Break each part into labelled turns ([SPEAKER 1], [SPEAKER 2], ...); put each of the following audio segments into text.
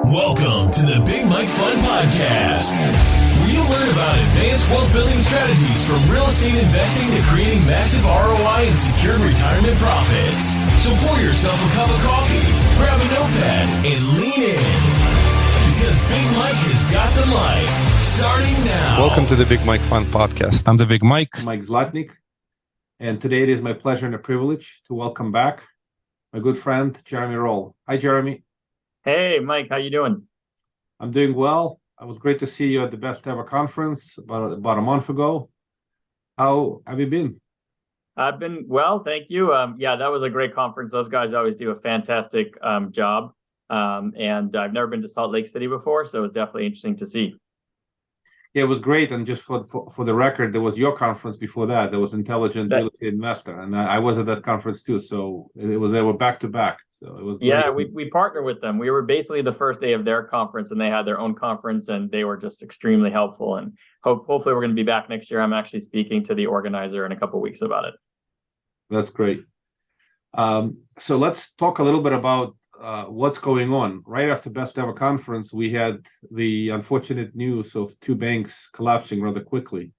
[SPEAKER 1] Welcome to the Big Mike Fun Podcast, where you'll learn about advanced wealth building strategies from real estate investing to creating massive ROI and secured retirement profits. So pour yourself a cup of coffee, grab a notepad, and lean in. Because Big Mike has got the mic, starting now.
[SPEAKER 2] Welcome to the Big Mike Fun Podcast. I'm the Big Mike.
[SPEAKER 3] Mike Zlatnik. And today it is my pleasure and a privilege to welcome back my good friend, Jeremy Roll. Hi, Jeremy.
[SPEAKER 4] Hey, Mike, how you doing?
[SPEAKER 3] I'm doing well. It was great to see you at the Best Ever Conference about a month ago. How have you been?
[SPEAKER 4] I've been well, thank you. Yeah, that was a great conference. Those guys always do a fantastic job. And I've never been to Salt Lake City before, so it's definitely interesting to see.
[SPEAKER 3] Yeah, it was great. And just for the record, there was your conference before that. There was Intelligent Real Estate Investor, and I was at that conference too. So they were back to back. So it was great.
[SPEAKER 4] Yeah, we partnered with them. We were basically the first day of their conference, and they had their own conference, and they were just extremely helpful. And hopefully we're going to be back next year. I'm actually speaking to the organizer in a couple of weeks about it.
[SPEAKER 3] That's great. So let's talk a little bit about what's going on. Right after Best Ever Conference, we had the unfortunate news of two banks collapsing rather quickly.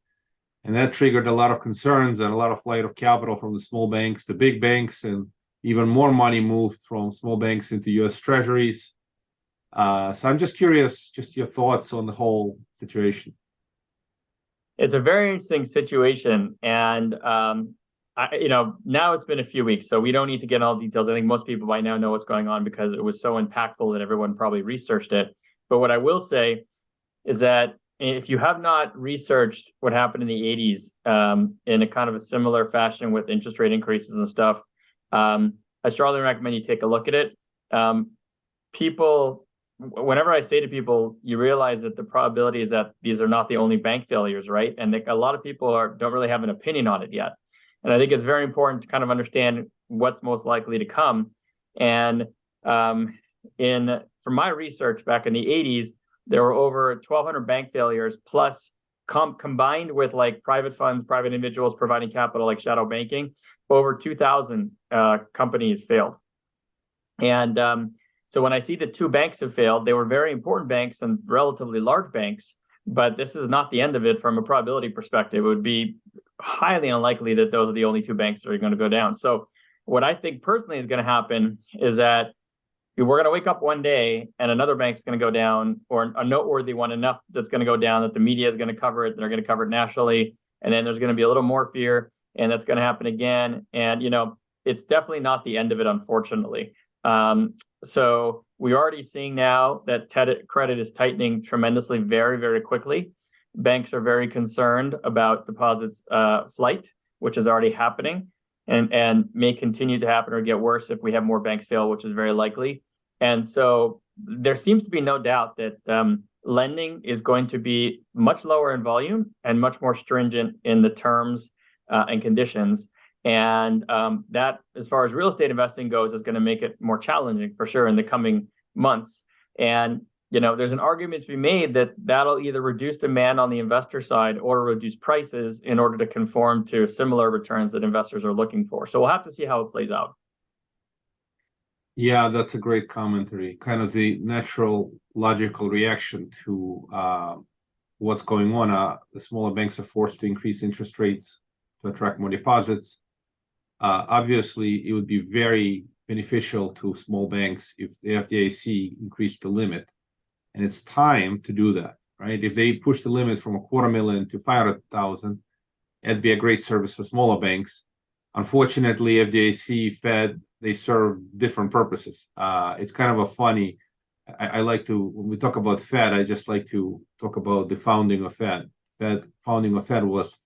[SPEAKER 3] And that triggered a lot of concerns and a lot of flight of capital from the small banks to big banks, and even more money moved from small banks into U.S. Treasuries. So I'm just curious, just your thoughts on the whole situation.
[SPEAKER 4] It's a very interesting situation. And now it's been a few weeks, so we don't need to get in all details. I think most people by now know what's going on because it was so impactful that everyone probably researched it. But what I will say is that if you have not researched what happened in the 80s in a kind of a similar fashion with interest rate increases and stuff, I strongly recommend you take a look at it. People, whenever I say to people, you realize that the probability is that these are not the only bank failures, right? And a lot of people don't really have an opinion on it yet. And I think it's very important to kind of understand what's most likely to come. And from my research back in the 80s, there were over 1,200 bank failures, plus combined with like private funds, private individuals providing capital like shadow banking, over 2,000 companies failed. And so when I see that two banks have failed, they were very important banks and relatively large banks, but this is not the end of it from a probability perspective. It would be highly unlikely that those are the only two banks that are going to go down. So what I think personally is going to happen is that we're going to wake up one day and another bank's going to go down, or a noteworthy one enough that's going to go down that the media is going to cover it. They're going to cover it nationally. And then there's going to be a little more fear, and that's going to happen again. And, it's definitely not the end of it, unfortunately. So we're already seeing now that credit is tightening tremendously, very, very quickly. Banks are very concerned about deposits flight, which is already happening and may continue to happen or get worse if we have more banks fail, which is very likely. And so there seems to be no doubt that lending is going to be much lower in volume and much more stringent in the terms and conditions. And that, as far as real estate investing goes, is going to make it more challenging for sure in the coming months. And there's an argument to be made that that'll either reduce demand on the investor side or reduce prices in order to conform to similar returns that investors are looking for. So we'll have to see how it plays out.
[SPEAKER 3] Yeah, that's a great commentary. Kind of the natural, logical reaction to what's going on. The smaller banks are forced to increase interest rates to attract more deposits. Obviously, it would be very beneficial to small banks if the FDIC increased the limit. And it's time to do that, right? If they push the limit from $250,000 to $500,000, it'd be a great service for smaller banks. Unfortunately, FDIC, Fed, they serve different purposes. It's kind of a funny, I like to, when we talk about Fed, I just like to talk about the founding of Fed. Founding of Fed was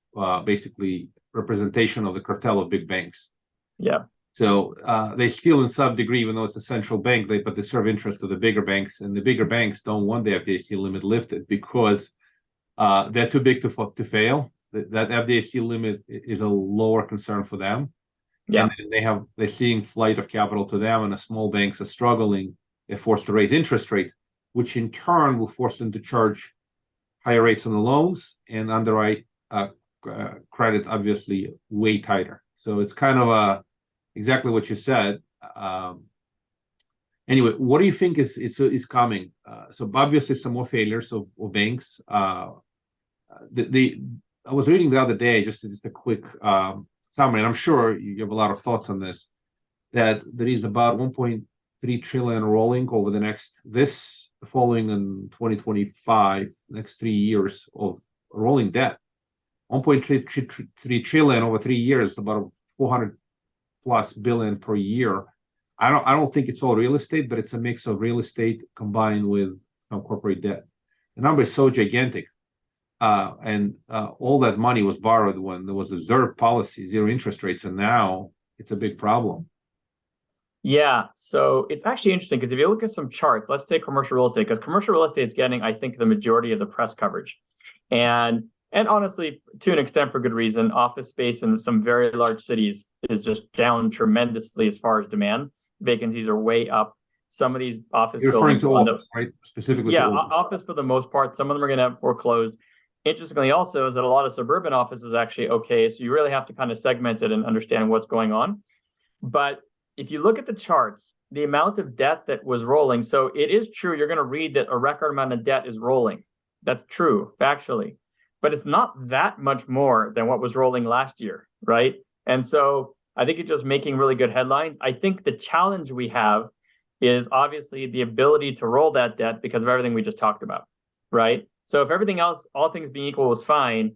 [SPEAKER 3] basically representation of the cartel of big banks.
[SPEAKER 4] Yeah.
[SPEAKER 3] So they still, in some degree, even though it's a central bank, but they serve interest to the bigger banks, and the bigger banks don't want the FDIC limit lifted because they're too big to fail. That FDIC limit is a lower concern for them.
[SPEAKER 4] Yeah.
[SPEAKER 3] And they're seeing flight of capital to them, and the small banks are struggling. They're forced to raise interest rates, which in turn will force them to charge higher rates on the loans and underwrite credit, obviously, way tighter. So it's kind of exactly what you said. Anyway, what do you think is coming? So obviously some more failures of banks. I was reading the other day, just a quick summary, and I'm sure you have a lot of thoughts on this, that there is about 1.3 trillion rolling over this following in 2025, next 3 years of rolling debt. 1.3 trillion over 3 years, about 400 plus billion per year. I don't think it's all real estate, but it's a mix of real estate combined with some corporate debt. The number is so gigantic. And all that money was borrowed when there was a reserve policy, zero interest rates, and now it's a big problem.
[SPEAKER 4] Yeah, so it's actually interesting because if you look at some charts, let's take commercial real estate, because commercial real estate is getting, I think, the majority of the press coverage. And honestly, to an extent, for good reason, office space in some very large cities is just down tremendously as far as demand. Vacancies are way up. Some of these office
[SPEAKER 3] You're referring
[SPEAKER 4] buildings,
[SPEAKER 3] to office, right? Specifically,
[SPEAKER 4] yeah,
[SPEAKER 3] to office.
[SPEAKER 4] office for the most part. Some of them are going to have foreclosed. Interestingly, also, is that a lot of suburban office is actually okay. So you really have to kind of segment it and understand what's going on. But if you look at the charts, the amount of debt that was rolling, so it is true, you're going to read that a record amount of debt is rolling. That's true, factually. But it's not that much more than what was rolling last year, right? And so I think it's just making really good headlines. I think the challenge we have is obviously the ability to roll that debt because of everything we just talked about, right? So if everything else, all things being equal, was fine,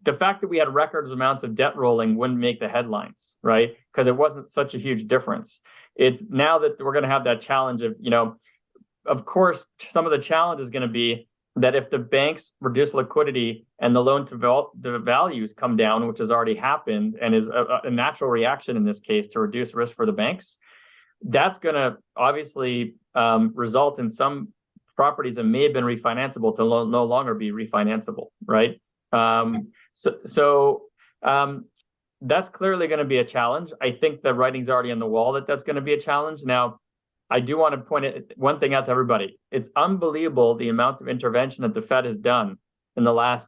[SPEAKER 4] the fact that we had record amounts of debt rolling wouldn't make the headlines, right? Because it wasn't such a huge difference. It's now that we're going to have that challenge of, of course, some of the challenge is going to be that if the banks reduce liquidity and the loan to values come down, which has already happened and is a natural reaction in this case to reduce risk for the banks, that's going to obviously result in some properties that may have been refinanceable to no longer be refinanceable, right? So that's clearly going to be a challenge. I think the writing's already on the wall that that's going to be a challenge. Now, I do want to point one thing out to everybody. It's unbelievable the amount of intervention that the Fed has done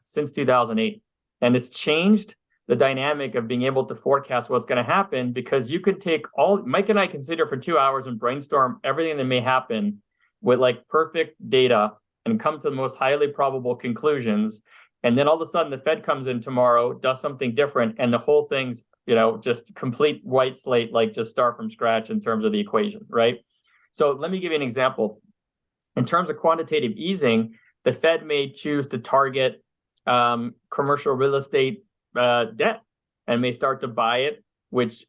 [SPEAKER 4] since 2008. And it's changed the dynamic of being able to forecast what's going to happen, because you could take Mike and I can sit here for 2 hours and brainstorm everything that may happen with like perfect data and come to the most highly probable conclusions. And then all of a sudden the Fed comes in tomorrow, does something different, and the whole thing's, just complete white slate, like just start from scratch in terms of the equation, right? So let me give you an example. In terms of quantitative easing, the Fed may choose to target commercial real estate debt and may start to buy it, which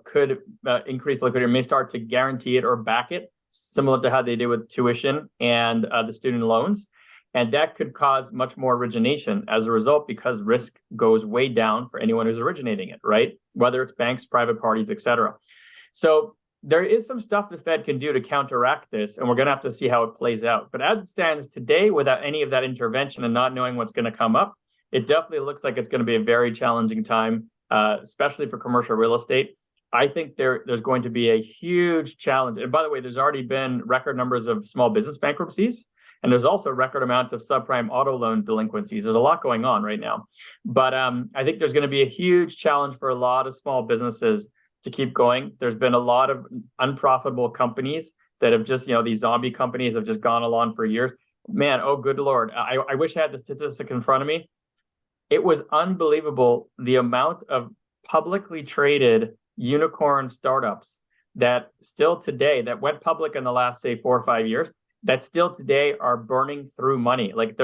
[SPEAKER 4] could increase liquidity, may start to guarantee it or back it, similar to how they did with tuition and the student loans. And that could cause much more origination as a result, because risk goes way down for anyone who's originating it, right? Whether it's banks, private parties, et cetera. So there is some stuff the Fed can do to counteract this, and we're going to have to see how it plays out. But as it stands today, without any of that intervention and not knowing what's going to come up, it definitely looks like it's going to be a very challenging time, especially for commercial real estate. I think there's going to be a huge challenge. And by the way, there's already been record numbers of small business bankruptcies, and there's also record amounts of subprime auto loan delinquencies. There's a lot going on right now. But I think there's going to be a huge challenge for a lot of small businesses to keep going. There's been a lot of unprofitable companies that have just, these zombie companies have just gone along for years. Man, oh, good Lord. I wish I had the statistic in front of me. It was unbelievable the amount of publicly traded unicorn startups that still today, that went public in the last, say, 4 or 5 years, that still today are burning through money. Like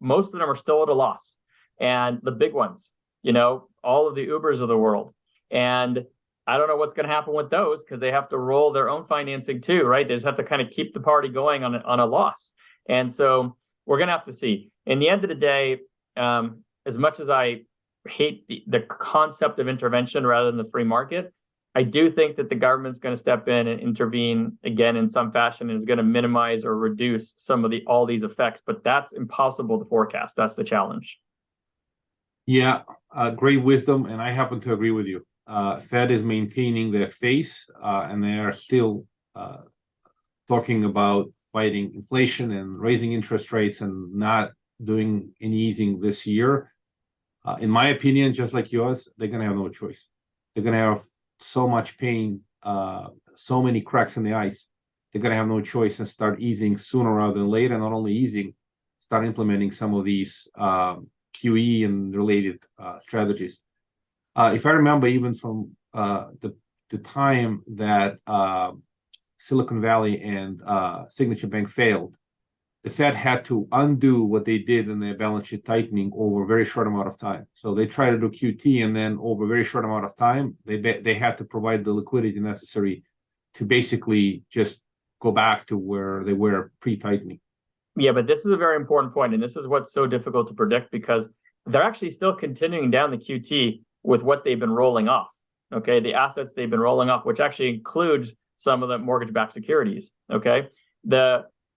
[SPEAKER 4] most of them are still at a loss. And the big ones, all of the Ubers of the world. And I don't know what's going to happen with those, because they have to roll their own financing too, right? They just have to kind of keep the party going on a loss. And so we're going to have to see. In the end of the day, as much as I hate the concept of intervention rather than the free market, I do think that the government's going to step in and intervene again in some fashion, and is going to minimize or reduce some of all these effects. But that's impossible to forecast. That's the challenge.
[SPEAKER 3] Yeah, great wisdom, and I happen to agree with you. Fed is maintaining their face, and they are still talking about fighting inflation and raising interest rates and not doing any easing this year. In my opinion, just like yours, they're going to have no choice. They're going to have so much pain, so many cracks in the ice they're going to have no choice and start easing sooner rather than later. Not only easing, start implementing some of these QE and related strategies. If I remember, even from the time that Silicon Valley and Signature Bank failed, the Fed had to undo what they did in their balance sheet tightening over a very short amount of time. So they tried to do QT, and then over a very short amount of time, they had to provide the liquidity necessary to basically just go back to where they were pre-tightening.
[SPEAKER 4] Yeah, but this is a very important point, and this is what's so difficult to predict because they're actually still continuing down the QT with what they've been rolling off. Okay, the assets they've been rolling off, which actually includes some of the mortgage-backed securities. Okay,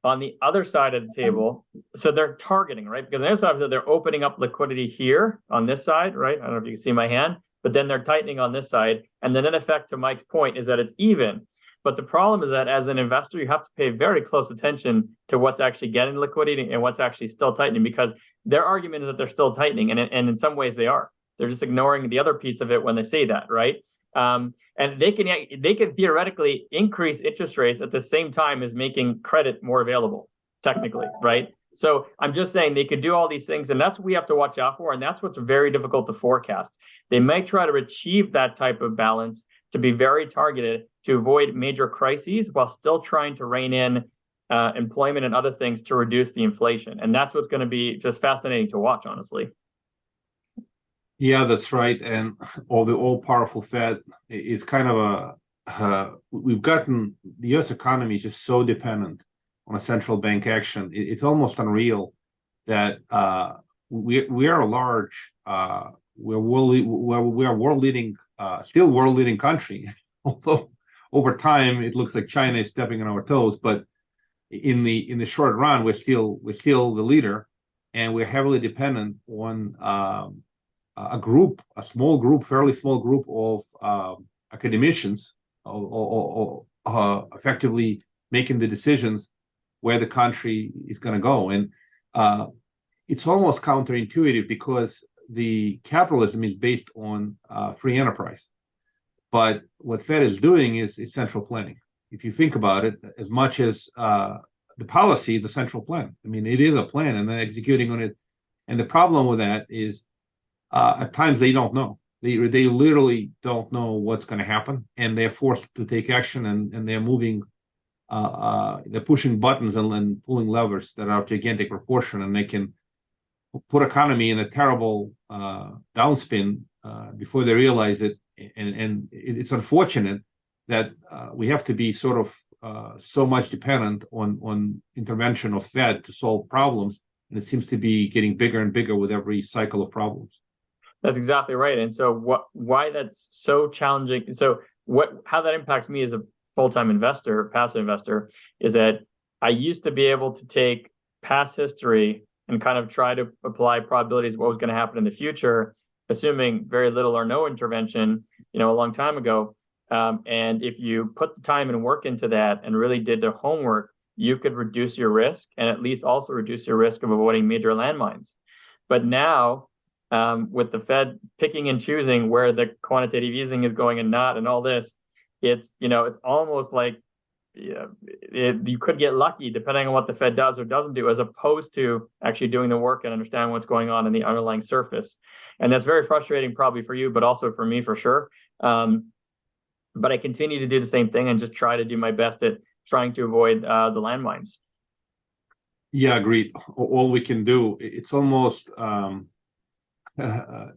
[SPEAKER 4] on the other side of the table, so they're targeting, right? Because on the other side, they're opening up liquidity here on this side, right? I don't know if you can see my hand, but then they're tightening on this side. And the net effect, to Mike's point, is that it's even. But the problem is that as an investor, you have to pay very close attention to what's actually getting liquidity and what's actually still tightening, because their argument is that they're still tightening. And in some ways they are. They're just ignoring the other piece of it when they say that, right? And they can theoretically increase interest rates at the same time as making credit more available, technically, right? So I'm just saying they could do all these things, and that's what we have to watch out for, and that's what's very difficult to forecast. They may try to achieve that type of balance to be very targeted to avoid major crises while still trying to rein in employment and other things to reduce the inflation. And that's what's going to be just fascinating to watch, honestly.
[SPEAKER 3] Yeah, that's right. And the all-powerful Fed is kind of we've gotten the U.S. economy is just so dependent on a central bank action. It's almost unreal that we are a large, we are world leading, still world leading country. Although over time it looks like China is stepping on our toes, but in the short run we're still the leader, and we're heavily dependent on a small group, fairly small group of academicians, effectively making the decisions where the country is going to go. And it's almost counterintuitive because the capitalism is based on free enterprise. But what Fed is doing is central planning. If you think about it, as much as the policy, the central plan. I mean, it is a plan, and they're executing on it. And the problem with that is at times they don't know. They literally don't know what's going to happen, and they're forced to take action, and they're moving. They're pushing buttons and pulling levers that are of gigantic proportion, and they can put economy in a terrible downspin before they realize it. And it's unfortunate that we have to be sort of so much dependent on intervention of Fed to solve problems, and it seems to be getting bigger and bigger with every cycle of problems.
[SPEAKER 4] That's exactly right. And so why that's so challenging. So how that impacts me as a full-time investor, passive investor, is that I used to be able to take past history and kind of try to apply probabilities of what was going to happen in the future, assuming very little or no intervention, a long time ago. And if you put the time and work into that and really did the homework, you could reduce your risk and at least also reduce your risk of avoiding major landmines. But now, with the Fed picking and choosing where the quantitative easing is going and not, and all this, it's almost like you could get lucky depending on what the Fed does or doesn't do, as opposed to actually doing the work and understanding what's going on in the underlying surface. And that's very frustrating, probably for you, but also for me, for sure. But I continue to do the same thing and just try to do my best at trying to avoid the landmines.
[SPEAKER 3] Yeah, agreed. All we can do, it's almost as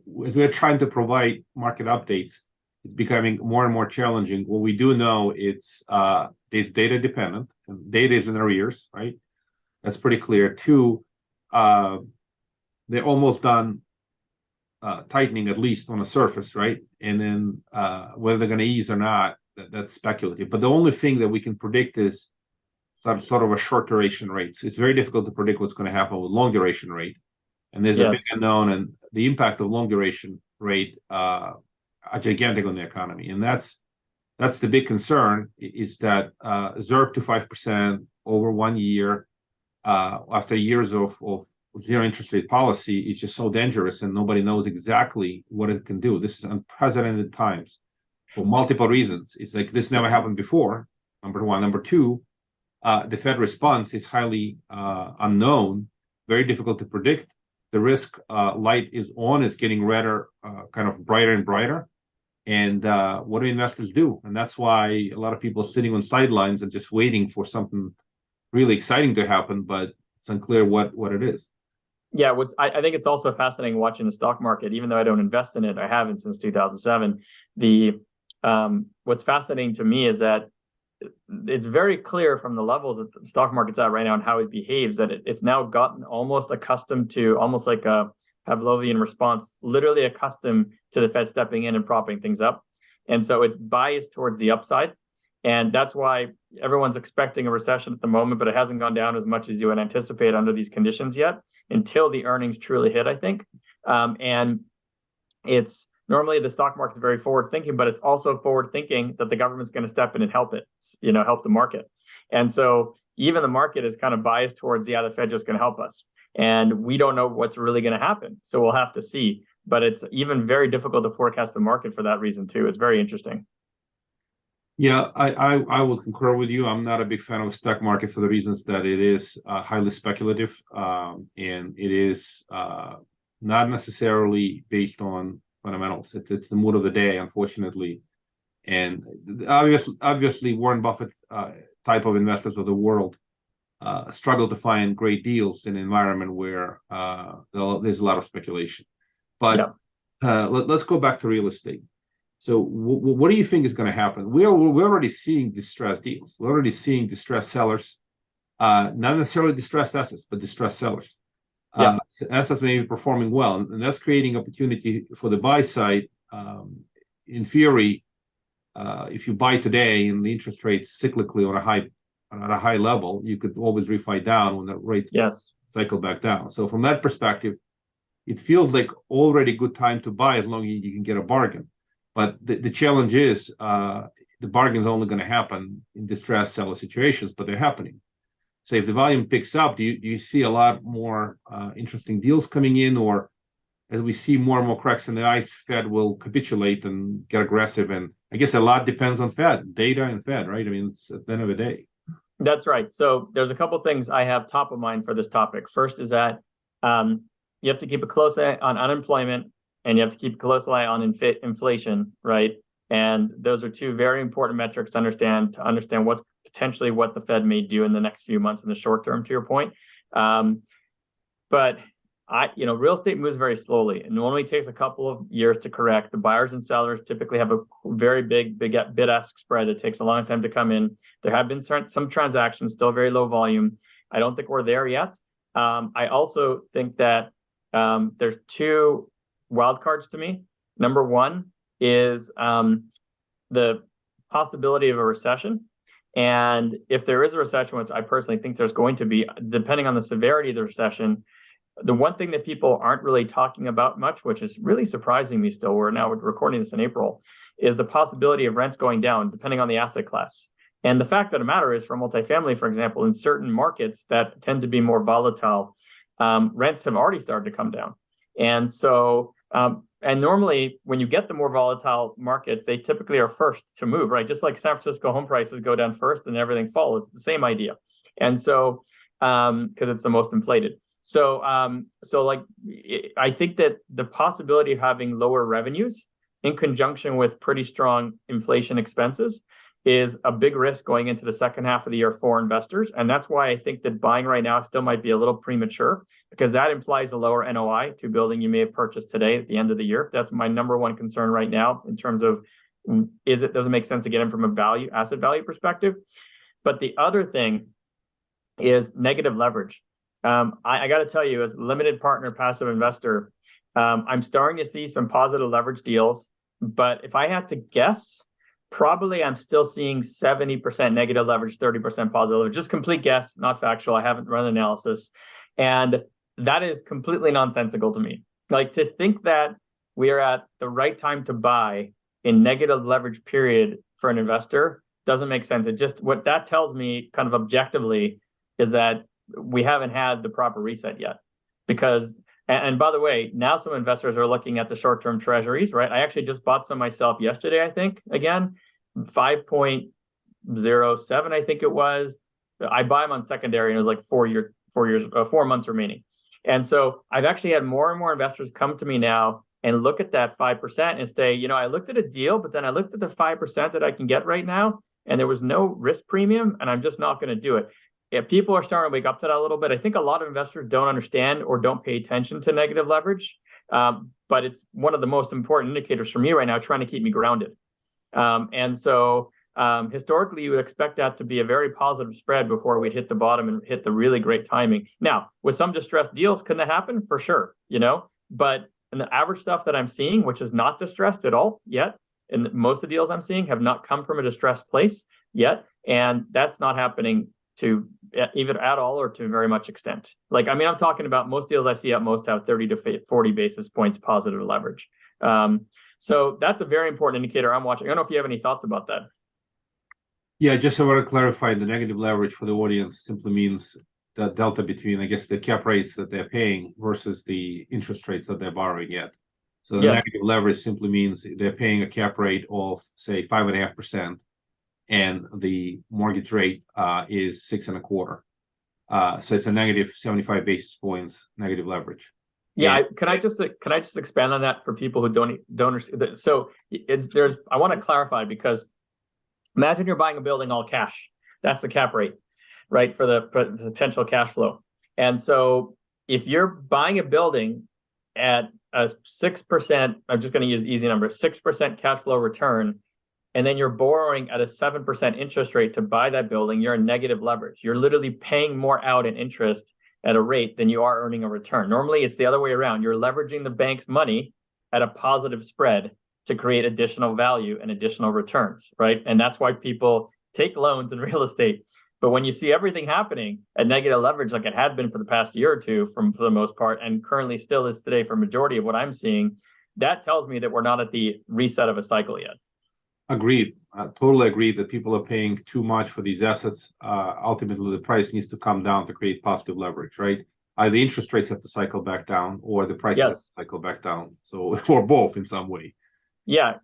[SPEAKER 3] we're trying to provide market updates, it's becoming more and more challenging. What we do know, it's data dependent, and data is in arrears, right? That's pretty clear. Two, they're almost done tightening, at least on the surface, right? And then whether they're going to ease or not, that's speculative. But the only thing that we can predict is sort of a short duration rate. So it's very difficult to predict what's going to happen with long duration rate. And there's a big unknown, and the impact of long duration rate are gigantic on the economy. And that's the big concern, is that 0 to 5% over 1 year after years of zero interest rate policy is just so dangerous, and nobody knows exactly what it can do. This is unprecedented times for multiple reasons. It's like this never happened before, number one. Number two, the Fed response is highly unknown, very difficult to predict. The risk light is on, it's getting redder, kind of brighter and brighter. And what do investors do? And that's why a lot of people are sitting on sidelines and just waiting for something really exciting to happen, but it's unclear what it is.
[SPEAKER 4] Yeah, I think it's also fascinating watching the stock market, even though I don't invest in it, I haven't since 2007. What's fascinating to me is that it's very clear from the levels that the stock market's at right now and how it behaves that it's now gotten almost accustomed to, almost like a Pavlovian response, literally accustomed to the Fed stepping in and propping things up. And so it's biased towards the upside. And that's why everyone's expecting a recession at the moment, but it hasn't gone down as much as you would anticipate under these conditions yet until the earnings truly hit, I think. And it's normally the stock market is very forward thinking, but it's also forward thinking that the government's going to step in and help it, help the market. And so even the market is kind of biased towards, the Fed just going to help us. And we don't know what's really going to happen. So we'll have to see. But it's even very difficult to forecast the market for that reason, too. It's very interesting.
[SPEAKER 3] Yeah, I will concur with you. I'm not a big fan of the stock market for the reasons that it is highly speculative, and it is not necessarily based on fundamentals. It's the mood of the day, unfortunately. And obviously Warren Buffett type of investors of the world struggle to find great deals in an environment where there's a lot of speculation. But let's go back to real estate. So what do you think is going to happen? We're already seeing distressed deals. We're already seeing distressed sellers, not necessarily distressed assets, but distressed sellers. Assets may be performing well, and that's creating opportunity for the buy side. In theory, if you buy today and the interest rate cyclically on a high level, you could always refi down when the rate cycle back down. So from that perspective, it feels like already good time to buy as long as you can get a bargain. But the challenge is the bargain is only going to happen in distressed seller situations, but they're happening. So if the volume picks up, do you see a lot more interesting deals coming in, or as we see more and more cracks in the ice, Fed will capitulate and get aggressive? And I guess a lot depends on Fed data and Fed, right? I mean, it's at the end of the day.
[SPEAKER 4] That's right. So there's a couple of things I have top of mind for this topic. First is that you have to keep a close eye on unemployment, and you have to keep a close eye on inflation, right? And those are two very important metrics to understand what's potentially what the Fed may do in the next few months in the short term, to your point. But real estate moves very slowly. It normally takes a couple of years to correct. The buyers and sellers typically have a very big bid-ask spread. It takes a long time to come in. There have been some transactions, still very low volume. I don't think we're there yet. I also think that there's two wild cards to me. Number one is the possibility of a recession. And if there is a recession, which I personally think there's going to be, depending on the severity of the recession, the one thing that people aren't really talking about much, which is really surprising me still, we're now recording this in April, is the possibility of rents going down depending on the asset class. And the fact of the matter is, for multifamily, for example, in certain markets that tend to be more volatile, rents have already started to come down. And so, and normally when you get the more volatile markets, they typically are first to move, right? Just like San Francisco home prices go down first and everything follows. It's the same idea. And so, because it's the most inflated. So, I think that the possibility of having lower revenues in conjunction with pretty strong inflation expenses is a big risk going into the second half of the year for investors. And that's why I think that buying right now still might be a little premature, because that implies a lower NOI to a building you may have purchased today at the end of the year. That's my number one concern right now in terms of, does it make sense to get in from a asset value perspective? But the other thing is negative leverage. I got to tell you, as a limited partner passive investor, I'm starting to see some positive leverage deals. But if I had to guess, probably I'm still seeing 70% negative leverage, 30% positive leverage. Just complete guess, not factual. I haven't run analysis. And that is completely nonsensical to me. Like, to think that we are at the right time to buy in negative leverage period for an investor doesn't make sense. It just, what that tells me kind of objectively is that we haven't had the proper reset yet. Because, and by the way, now some investors are looking at the short-term treasuries, right? I actually just bought some myself yesterday, I think, again, 5.9 0.07, I think it was. I buy them on secondary, and it was like 4 months remaining. And so I've actually had more and more investors come to me now and look at that 5% and say, I looked at a deal, but then I looked at the 5% that I can get right now, and there was no risk premium, and I'm just not going to do it. If people are starting to wake up to that a little bit, I think a lot of investors don't understand or don't pay attention to negative leverage. But it's one of the most important indicators for me right now, trying to keep me grounded. And so historically, you would expect that to be a very positive spread before we'd hit the bottom and hit the really great timing. Now, with some distressed deals, can that happen? For sure, but in the average stuff that I'm seeing, which is not distressed at all yet, and most of the deals I'm seeing have not come from a distressed place yet, and that's not happening to even at all or to very much extent. I'm talking about most deals I see at most have 30 to 40 basis points positive leverage. So that's a very important indicator I'm watching. I don't know if you have any thoughts about that.
[SPEAKER 3] Yeah, just so I want to clarify, the negative leverage for the audience simply means the delta between, I guess, the cap rates that they're paying versus the interest rates that they're borrowing at. So the negative leverage simply means they're paying a cap rate of, say, 5.5%, and the mortgage rate is 6.25%. So it's a negative 75 basis points negative leverage.
[SPEAKER 4] Yeah, can I just expand on that for people who don't understand? So I want to clarify, because imagine you're buying a building all cash. That's the cap rate, right, for the potential cash flow. And so if you're buying a building at a 6%, I'm just going to use easy numbers, 6% cash flow return, and then you're borrowing at a 7% interest rate to buy that building, you're in negative leverage. You're literally paying more out in interest at a rate than you are earning a return. Normally, it's the other way around. You're leveraging the bank's money at a positive spread to create additional value and additional returns, right? And that's why people take loans in real estate. But when you see everything happening at negative leverage, like it had been for the past year or two, for the most part, and currently still is today for majority of what I'm seeing, that tells me that we're not at the reset of a cycle yet.
[SPEAKER 3] Agreed. Totally agreed that people are paying too much for these assets. Ultimately, the price needs to come down to create positive leverage, right? Either interest rates have to cycle back down, or the price has to cycle back down. So, or both in some way.
[SPEAKER 4] Yeah.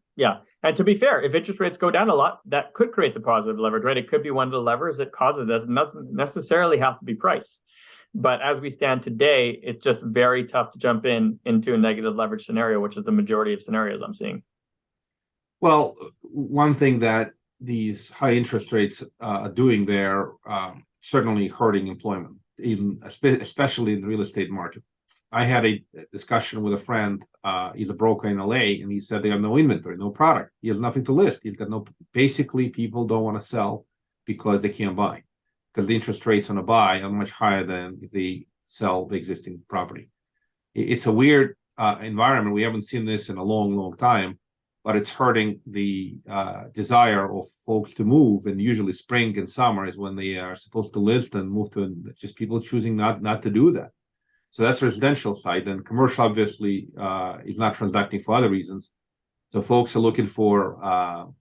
[SPEAKER 4] And to be fair, if interest rates go down a lot, that could create the positive leverage, right? It could be one of the levers that causes it. It doesn't necessarily have to be price. But as we stand today, it's just very tough to jump into a negative leverage scenario, which is the majority of scenarios I'm seeing.
[SPEAKER 3] Well, one thing that these high interest rates are doing, they're certainly hurting employment, especially in the real estate market. I had a discussion with a friend. He's a broker in LA, and he said they have no inventory, no product. He has nothing to list. He's got basically people don't want to sell because they can't buy, because the interest rates on a buy are much higher than if they sell the existing property. It's a weird environment. We haven't seen this in a long, long time, but it's hurting the desire of folks to move. And usually spring and summer is when they are supposed to list and move to, just people choosing not to do that. So that's the residential side. And commercial, obviously, is not transacting for other reasons. So folks are looking for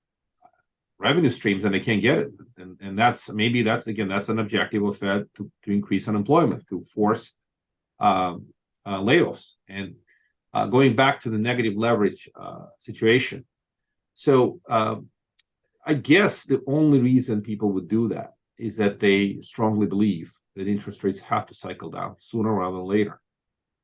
[SPEAKER 3] revenue streams, and they can't get it. And that's an objective of Fed to increase unemployment, to force layoffs. And going back to the negative leverage situation. So I guess the only reason people would do that is that they strongly believe that interest rates have to cycle down sooner rather than later.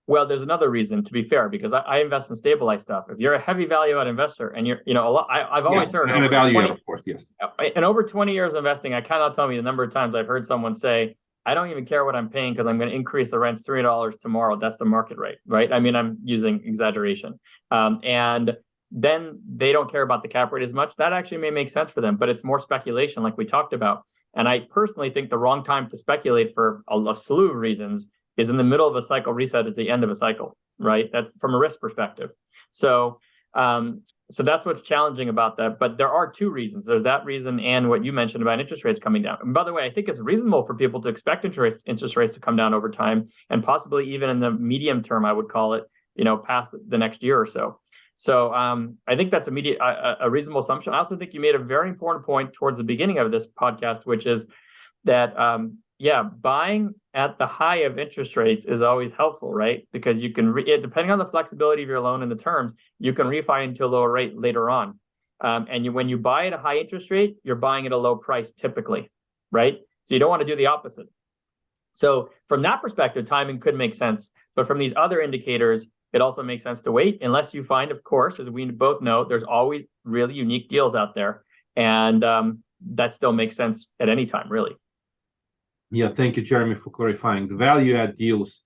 [SPEAKER 4] Well, there's another reason, to be fair, because I invest in stabilized stuff. If you're a heavy value add investor, and you're, a lot, I've always heard,
[SPEAKER 3] and a value add, of course, yes.
[SPEAKER 4] In over 20 years of investing, I cannot tell you the number of times I've heard someone say, I don't even care what I'm paying because I'm going to increase the rents $3 tomorrow. That's the market rate, right? I mean, I'm using exaggeration. And then they don't care about the cap rate as much. That actually may make sense for them, but it's more speculation, like we talked about. And I personally think the wrong time to speculate for a slew of reasons is in the middle of a cycle reset at the end of a cycle, right? That's from a risk perspective. So that's what's challenging about that. But there are two reasons. There's that reason and what you mentioned about interest rates coming down. And by the way, I think it's reasonable for people to expect interest rates to come down over time, and possibly even in the medium term, I would call it, past the next year or so. So I think that's a reasonable assumption. I also think you made a very important point towards the beginning of this podcast, which is that, buying at the high of interest rates is always helpful, right? Because you can, depending on the flexibility of your loan and the terms, you can refi into a lower rate later on. When you buy at a high interest rate, you're buying at a low price typically, right? So you don't want to do the opposite. So from that perspective, timing could make sense. But from these other indicators, it also makes sense to wait unless you find, of course, as we both know, there's always really unique deals out there. And that still makes sense at any time, really.
[SPEAKER 3] Yeah, thank you, Jeremy, for clarifying. The value add deals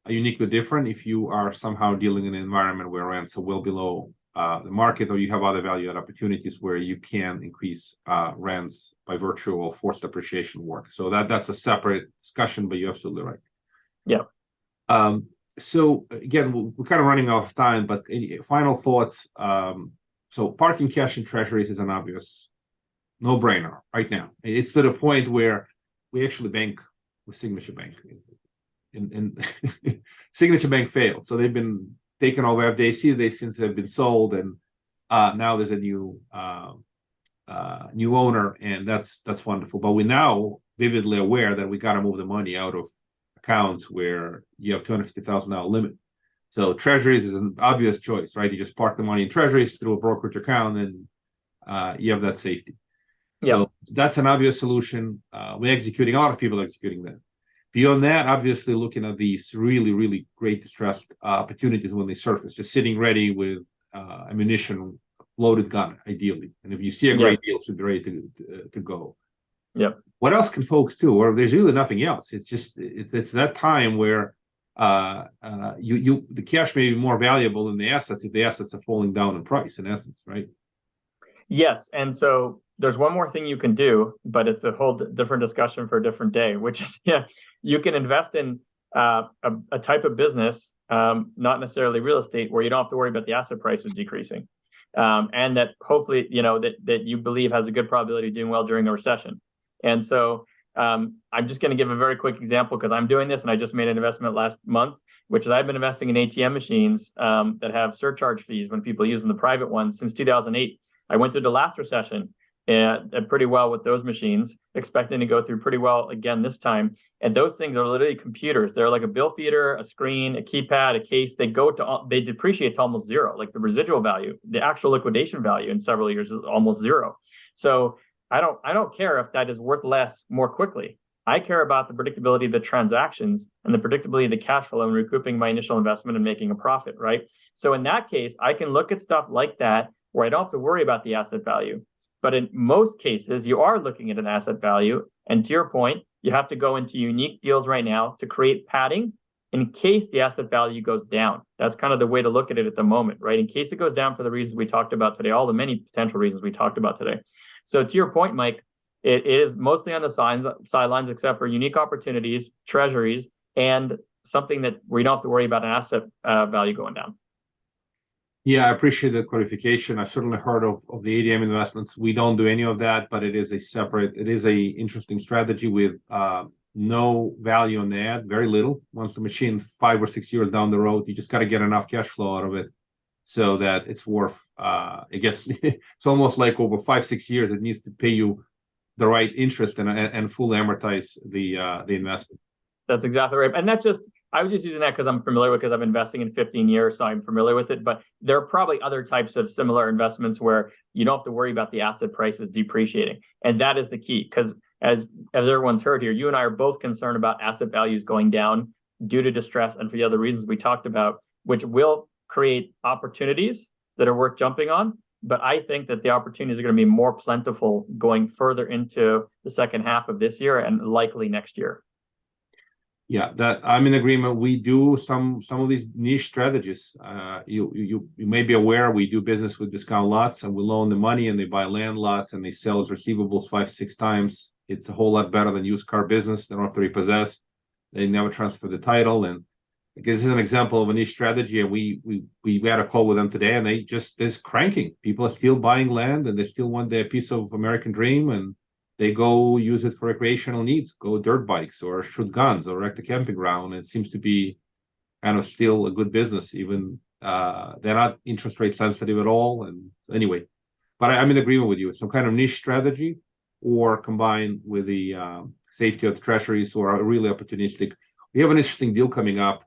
[SPEAKER 3] are uniquely different if you are somehow dealing in an environment where rents are well below the market, or you have other value add opportunities where you can increase rents by virtue of forced appreciation work. So that's a separate discussion, but you're absolutely right.
[SPEAKER 4] Yeah.
[SPEAKER 3] So again, we're kind of running out of time, but any final thoughts? So parking cash in treasuries is an obvious no-brainer right now. It's to the point where we actually bank with Signature Bank. And Signature Bank failed, so they've been taken over FDIC since they've been sold, and now there's a new owner, and that's wonderful. But we're now vividly aware that we got to move the money out of accounts where you have $250,000 limit. So treasuries is an obvious choice, right? You just park the money in treasuries through a brokerage account, and you have that safety. So that's an obvious solution. We're executing, a lot of people are executing that. Beyond that, obviously looking at these really, really great distressed opportunities when they surface, just sitting ready with ammunition, loaded gun, ideally. And if you see a great deal, should be ready to go.
[SPEAKER 4] Yeah.
[SPEAKER 3] What else can folks do? Or there's really nothing else. It's just it's that time where the cash may be more valuable than the assets if the assets are falling down in price, in essence, right?
[SPEAKER 4] Yes, and so there's one more thing you can do, but it's a whole different discussion for a different day, which is you can invest in a type of business, not necessarily real estate, where you don't have to worry about the asset prices decreasing, and that hopefully that you believe has a good probability of doing well during a recession. And so I'm just going to give a very quick example because I'm doing this, and I just made an investment last month, which is I've been investing in ATM machines that have surcharge fees when people use them, the private ones, since 2008. I went through the last recession and pretty well with those machines, expecting to go through pretty well again this time. And those things are literally computers. They're like a bill feeder, a screen, a keypad, a case. They depreciate to almost zero. Like the residual value, the actual liquidation value in several years is almost zero. So I don't care if that is worth less more quickly. I care about the predictability of the transactions and the predictability of the cash flow and recouping my initial investment and making a profit, right? So in that case, I can look at stuff like that where I don't have to worry about the asset value. But in most cases, you are looking at an asset value. And to your point, you have to go into unique deals right now to create padding in case the asset value goes down. That's kind of the way to look at it at the moment, right? In case it goes down for the reasons we talked about today, all the many potential reasons we talked about today. So to your point, Mike, it is mostly on the sidelines, except for unique opportunities, treasuries, and something that we don't have to worry about an asset value going down.
[SPEAKER 3] Yeah, I appreciate the clarification. I've certainly heard of the ATM investments. We don't do any of that, but it is a interesting strategy with no value on the ad, very little. Once the machine 5 or 6 years down the road, you just got to get enough cash flow out of it so that it's worth, I guess it's almost like over 5-6 years, it needs to pay you the right interest and fully amortize the investment.
[SPEAKER 4] That's exactly right. And I was just using that because I'm familiar with, because I've been investing in 15 years, so I'm familiar with it. But there are probably other types of similar investments where you don't have to worry about the asset prices depreciating. And that is the key, because as everyone's heard here, you and I are both concerned about asset values going down due to distress and for the other reasons we talked about, which will create opportunities that are worth jumping on. But I think that the opportunities are going to be more plentiful going further into the second half of this year and likely next year.
[SPEAKER 3] Yeah, that I'm in agreement. We do some of these niche strategies. You may be aware we do business with discount lots, and we loan the money, and they buy land lots, and they sell as receivables 5-6 times. It's a whole lot better than used car business. They don't have to repossess. They never transfer the title. And this is an example of a niche strategy. And we had a call with them today, and they're cranking. People are still buying land, and they still want their piece of American dream, and they go use it for recreational needs, go dirt bikes or shoot guns or erect a camping ground. It seems to be kind of still a good business, even they're not interest rate sensitive at all. And anyway, but I'm in agreement with you. Some kind of niche strategy or combined with the safety of the treasuries or really opportunistic. We have an interesting deal coming up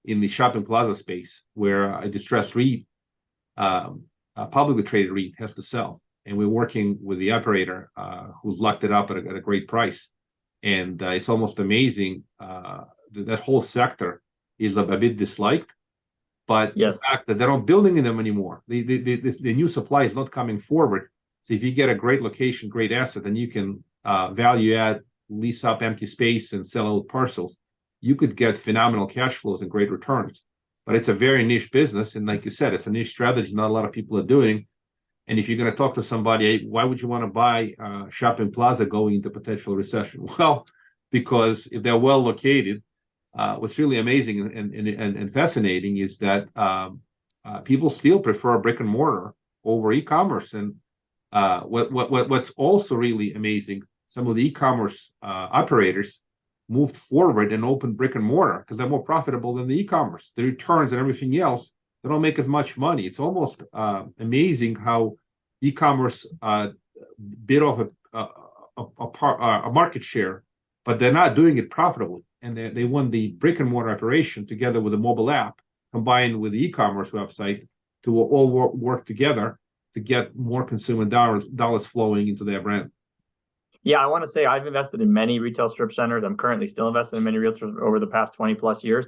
[SPEAKER 3] in the shopping plaza space where a distressed REIT publicly traded REIT has to sell. And we're working with the operator who's locked it up at a great price. And it's almost amazing. That whole sector is a bit disliked. But
[SPEAKER 4] Yes.
[SPEAKER 3] the fact that they're not building them anymore, the new supply is not coming forward. So if you get a great location, great asset, then you can value add, lease up empty space and sell out parcels. You could get phenomenal cash flows and great returns. But it's a very niche business. And like you said, it's a niche strategy not a lot of people are doing. And if you're going to talk to somebody, hey, why would you want to buy shopping plaza going into potential recession? Well, because if they're well located, what's really amazing and fascinating is that people still prefer brick and mortar over e-commerce. And what's also really amazing, some of the e-commerce operators moved forward and opened brick and mortar because they're more profitable than the e-commerce. The returns and everything else, they don't make as much money. It's almost amazing how e-commerce bit off a market share, but they're not doing it profitably. And they won the brick and mortar operation together with a mobile app combined with the e-commerce website to all work together to get more consumer dollars flowing into their brand.
[SPEAKER 4] Yeah, I want to say I've invested in many retail strip centers. I'm currently still invested in many realtors over the past 20 plus years.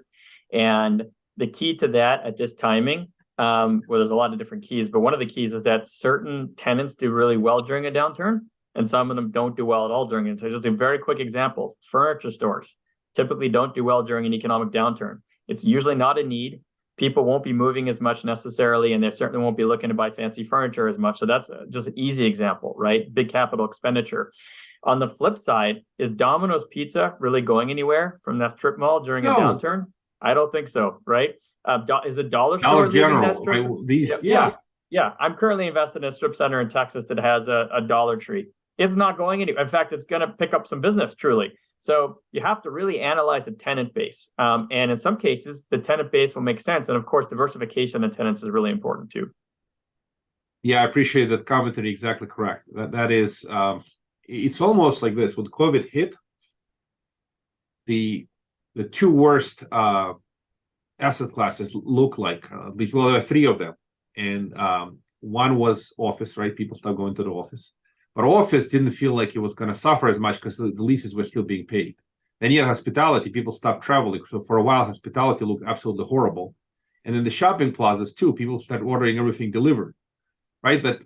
[SPEAKER 4] And the key to that at this timing, well, there's a lot of different keys, but one of the keys is that certain tenants do really well during a downturn and some of them don't do well at all during it. So just a very quick examples, furniture stores typically don't do well during an economic downturn. It's usually not a need. People won't be moving as much necessarily, and they certainly won't be looking to buy fancy furniture as much. So that's just an easy example, right? Big capital expenditure. On the flip side, is Domino's Pizza really going anywhere from that strip mall during a downturn? I don't think so, right? Is a Dollar Store
[SPEAKER 3] General,
[SPEAKER 4] that strip?
[SPEAKER 3] Right?
[SPEAKER 4] Yeah. I'm currently invested in a strip center in Texas that has a Dollar Tree. It's not going anywhere. In fact, it's going to pick up some business, truly. So you have to really analyze the tenant base. And in some cases, the tenant base will make sense. And of course, diversification of tenants is really important too.
[SPEAKER 3] Yeah, I appreciate that commentary. Exactly correct. That is, it's almost like this. When COVID hit, the two worst asset classes look like, well, there are three of them. And one was office, right? People start going to the office. But office didn't feel like it was going to suffer as much because the leases were still being paid. Then you had hospitality, people stopped traveling. So for a while, hospitality looked absolutely horrible. And then the shopping plazas too, people started ordering everything delivered, right? But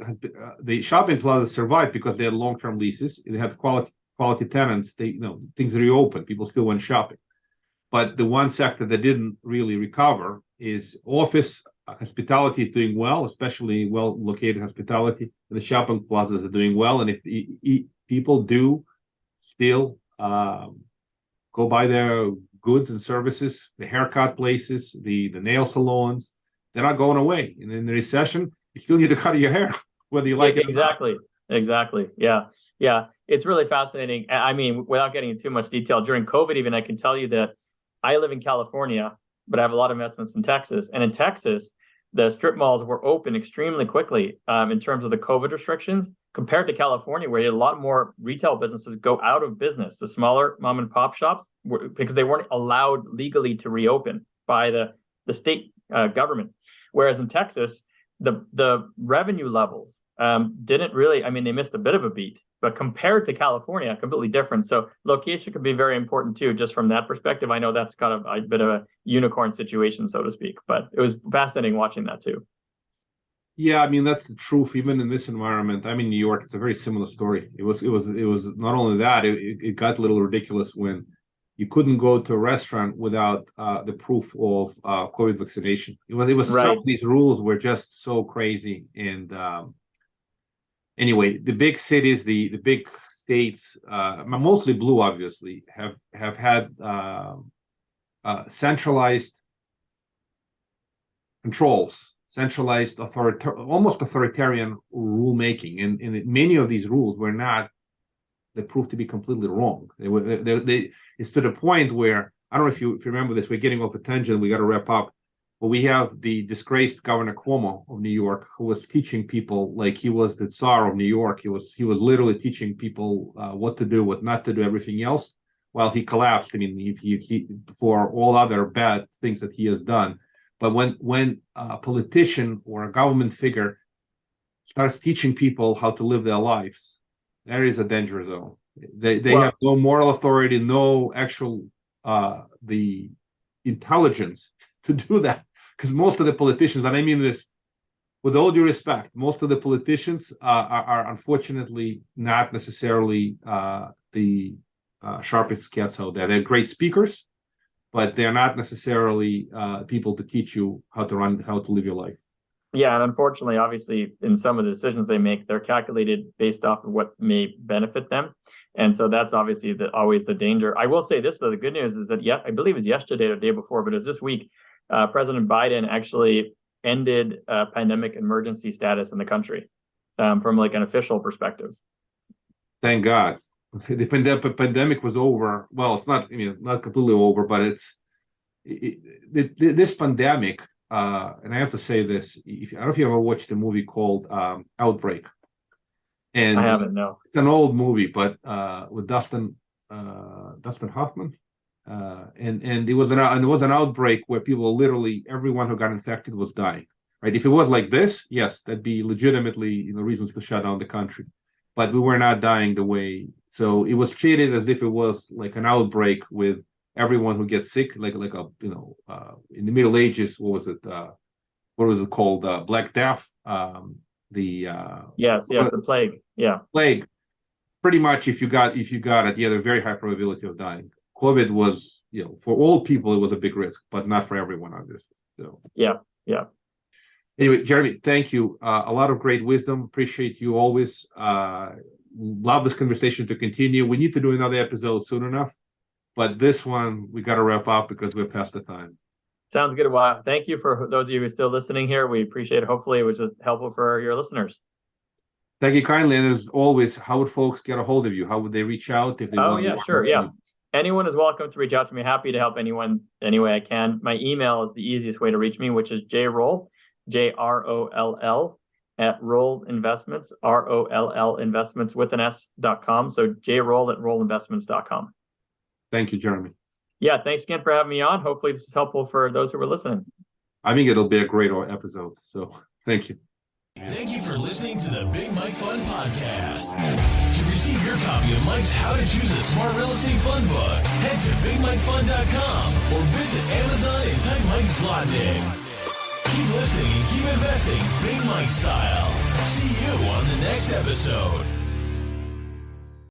[SPEAKER 3] the shopping plazas survived because they had long-term leases. They had quality tenants. Things reopened. People still went shopping. But the one sector that didn't really recover is office. Hospitality is doing well, especially well-located hospitality. And the shopping plazas are doing well. And if people do still go buy their goods and services, the haircut places, the nail salons, they're not going away. And in the recession, you still need to cut your hair, whether you like it or not.
[SPEAKER 4] Exactly. Yeah. It's really fascinating. I mean, without getting into too much detail, during COVID, even I can tell you that I live in California, but I have a lot of investments in Texas. And in Texas, the strip malls were open extremely quickly in terms of the COVID restrictions compared to California, where you had a lot more retail businesses go out of business, the smaller mom and pop shops, because they weren't allowed legally to reopen by the state government. Whereas in Texas, the revenue levels didn't really, I mean, they missed a bit of a beat, but compared to California, completely different. So location could be very important too, just from that perspective. I know that's kind of a bit of a unicorn situation, so to speak, but it was fascinating watching that too.
[SPEAKER 3] Yeah, I mean, that's the truth. Even in this environment, I'm in New York. It's a very similar story. It was not only that, it got a little ridiculous when you couldn't go to a restaurant without the proof of COVID vaccination. It was
[SPEAKER 4] Right.
[SPEAKER 3] Some of these rules were just so crazy. And anyway, the big cities, the big states, mostly blue, obviously, have had centralized controls, centralized almost authoritarian rulemaking, and many of these rules were not. They proved to be completely wrong. It's to the point where, I don't know if you remember this. We're getting off a tangent. We got to wrap up. But we have the disgraced Governor Cuomo of New York, who was teaching people like he was the Tsar of New York. He was literally teaching people what to do, what not to do, everything else. While he collapsed. I mean, he for all other bad things that he has done. But when a politician or a government figure starts teaching people how to live their lives, there is a danger zone. They
[SPEAKER 4] Well-
[SPEAKER 3] have no moral authority, no actual the intelligence to do that. Because most of the politicians, and I mean this with all due respect, most of the politicians are unfortunately not necessarily the sharpest cats out there. They're great speakers, but they're not necessarily people to teach you how to live your life.
[SPEAKER 4] Yeah, and unfortunately, obviously, in some of the decisions they make, they're calculated based off of what may benefit them. And so that's obviously always the danger. I will say this, though, the good news is that, I believe it was yesterday or the day before, but it was this week, President Biden actually ended pandemic emergency status in the country from like an official perspective.
[SPEAKER 3] Thank God. The pandemic was over. Well, it's not, not completely over, but this pandemic, and I have to say this, I don't know if you ever watched the movie called Outbreak. And
[SPEAKER 4] I haven't, no.
[SPEAKER 3] It's an old movie, but with Dustin Hoffman. And it was an outbreak where people literally, everyone who got infected was dying. Right? If it was like this, yes, that'd be legitimately reasons to shut down the country. But we were not dying the way. So it was treated as if it was like an outbreak with everyone who gets sick, like a in the Middle Ages, what was it called? Black Death.
[SPEAKER 4] Yes, the plague. Yeah.
[SPEAKER 3] Plague. Pretty much if you got it, you had a very high probability of dying. COVID was, for old people, it was a big risk, but not for everyone, obviously. So
[SPEAKER 4] yeah.
[SPEAKER 3] Anyway, Jeremy, thank you. A lot of great wisdom. Appreciate you always. Love this conversation to continue. We need to do another episode soon enough, but this one we got to wrap up because we're past the time.
[SPEAKER 4] Sounds good. Well, thank you for those of you who are still listening here. We appreciate it. Hopefully it was just helpful for your listeners.
[SPEAKER 3] Thank you kindly. And as always, how would folks get a hold of you? How would they reach out if they want to?
[SPEAKER 4] Sure. Yeah. Anyone is welcome to reach out to me. Happy to help anyone any way I can. My email is the easiest way to reach me, which is jroll, JROLL @Roll Investments, ROLL Investments with an S.com. So jroll @rollinvestments.com.
[SPEAKER 3] Thank you, Jeremy.
[SPEAKER 4] Yeah, thanks again for having me on. Hopefully this is helpful for those who were listening.
[SPEAKER 3] I think it'll be a great episode. So thank you.
[SPEAKER 1] Thank you for listening to the Big Mike Fund Podcast. To receive your copy of Mike's How to Choose a Smart Real Estate Fund book, head to BigMikeFund.com or visit Amazon and type Mike's Zlotnick. Keep listening and keep investing Big Mike style. See you on the next episode.